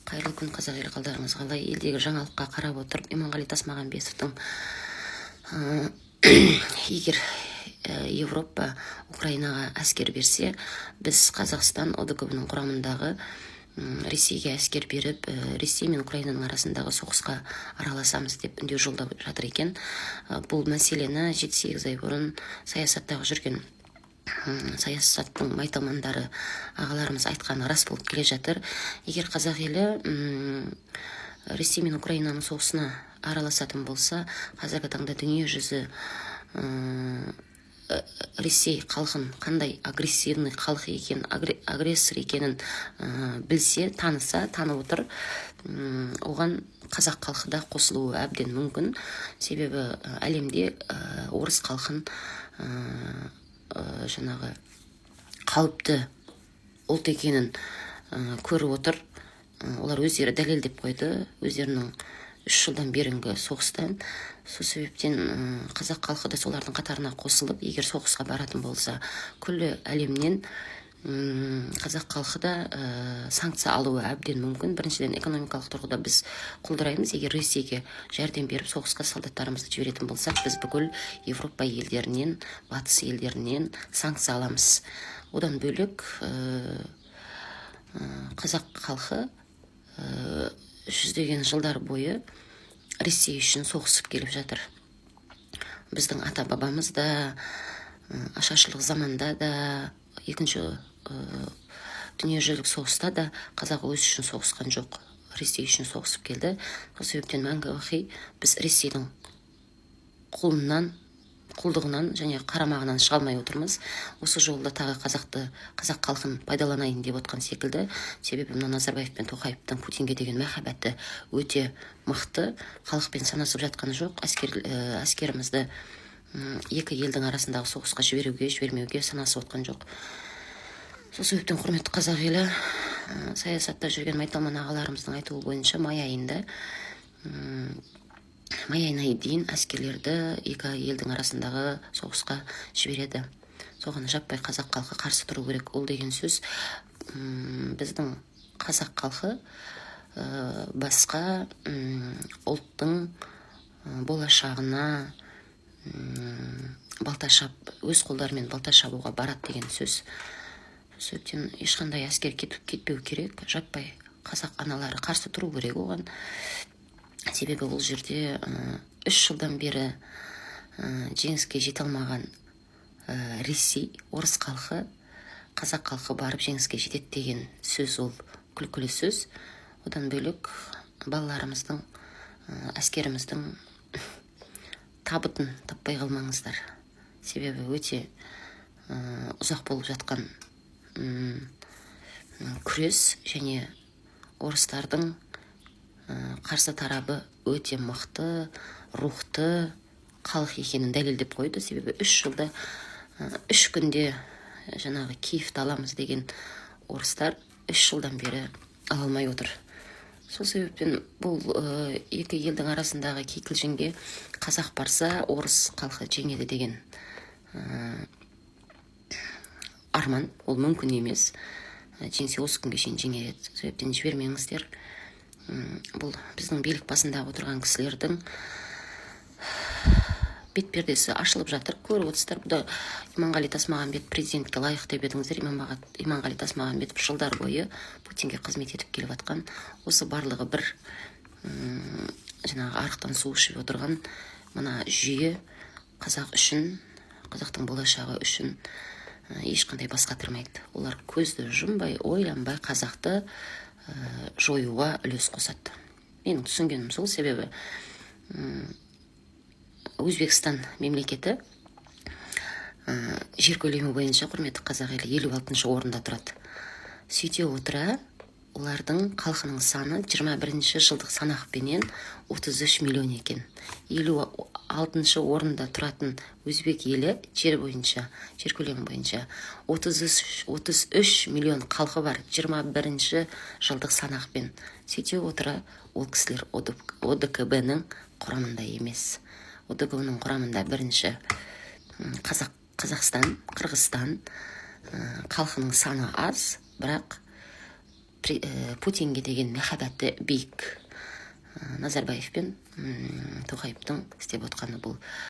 Қайырлы күн, қазақ елі қалдарыңыз қалай? Елдегі жаңалыққа қарап отырып, Иманғали Тасмағамбетовтің егер Европа Украинаға әскер берсе, біз Қазақстан ОДКБ-нің құрамындағы Ресейге әскер беріп, Ресей мен Украинаның арасындағы соғысқа араласамыз деп үндеу жолдап жатыр екен. Бұл мәселені 7-8 ай бұрын саясаттағы жүрген саясаттың майталмандары ағаларымыз айтқаны рас болып келе жатыр. Егер қазақ елі Ресей мен Украинаның соғысына араласатын болса, қазіргі таңда дүние жүзі Ресей халқын қандай агрессивный халық екенін, агрессор екенін білсе, танып отыр. Оған қазақ халқы да қосылуы әбден мүмкін. Себебі әлемде орыс халқын жаңағы қауіпті ұлт екенін көріп отыр. Олар өздері дәлелдеп қойды, өздерінің 3 жылдан берінгі соғыстан. Сол себептен қазақ халқы да солардың қатарына қосылып, егер соғысқа баратын болса, күллі әлемнен қазақ халқы да санкция алуы әбден мүмкін. Біріншіден, экономикалық тұрғыда біз құлдыраймыз. Егер Ресейге жәрдем беріп соғысқа солдаттарымызды жіберетін болсақ, біз бүкіл Европа елдерінен, батыс елдерінен санкция аламыз. Одан бөлек қазақ халқы жүздеген жылдар бойы Ресей үшін соғысып келіп жатыр. Біздің ата-бабамыз да ашаршылық заманда да, екінші дүниежүзілік соғыста да қазақ өз үшін соғысқан жоқ, Ресей үшін соғысып келді. Сол себептен мәңгі бақи біз Ресейдің құлдығынан және қарамағынан шыға алмай отырмыз. Осы жолда тағы қазақ халқын пайдаланайын деп отқан секілді. Себебі мына Назарбаев пен Тоқаевтың Путинге деген махаббаты өте мықты. Халықпен санасып жатқан жоқ. Әскерімізді екі елдің арасындағы соғысқа жібермеуге санасып отқан жоқ. Сол себептен, құрметті қазақ елі, саясатта жүрген майталман ағаларымыздың айтуы бойынша май айына дейін әскерлерді екі елдің арасындағы соғысқа жібереді. Соған жаппай қазақ халқы қарсы тұру керек. Ол деген сөз, біздің қазақ халқы басқа ұлттың болашағына өз қолдарымен балта шабуға барады деген сөз. Сөйтен ешқандай әскер кетпеу керек. Жаппай қазақ аналары қарсы тұру керек оған. Себебі бұл жерде 3 жылдан бері жеңіске жете алмаған Ресей, орыс халқы, қазақ халқы барып жеңіске жетеді деген сөз, ол күлкілі сөз. Одан бөлек балаларымыздың, әскеріміздің табытын таппай қалмаңыздар. Себебі өте ұзақ болып жатқан күрес және орыстардың қарсы тарабы өте мықты, рухты халық екенін дәлелдеп қойды. Себебі 3 жылда 3 күнде жаңағы Киевті аламыз деген орыстар 3 жылдан бері ала алмай отыр. Сол себептен бұл екі елдің арасындағы кикілжіңге қазақ барса, орыс халқы жеңеді деген арман, ол мүмкін емес. Жеңсе осы күнге шейін жеңер еді. Сол себептен жібермеңіздер. Бұл біздің билік басындағы отырған кісілердің бетпердесі ашылып жатыр, көріп отырсыздар. Бұда Иманғали Тасмағамбетов президентке лайық деп едіңіздер. Иманғали Тасмағамбетов жылдар бойы Путинге қызмет етіп келіп жатқан. Осы барлығы бір жаңағы арықтан су ішіп отырған мына жүйе қазақ үшін, қазақтың болашағы үшін ешқандай бас қатырмайды. Олар көзді жұмбай, ойланбай қазақты жоюға үлес қосады. Менің түсінгенім сол. Себебі Өзбекстан мемлекеті жер көлемі бойынша, құрметті қазақ елі, 56-шы орында тұрады. Сөйте отыра, олардың халқының саны 21-ші жылдық санақпенен 33 миллион екен. 56-шы орында тұратын Өзбек елі жер көлемі бойынша 33 миллион халқы бар 21-ші жылдық санақпен. Сөйте отыра, ол кісілер ОДКБ-нің құрамында емес. ОДКБ-нің құрамында бірінші Қазақстан, Қырғызстан халқының саны аз, бірақ Путинге деген махаббаты биік. Назарбаев пен Тоқаевтың істеп отқаны бұл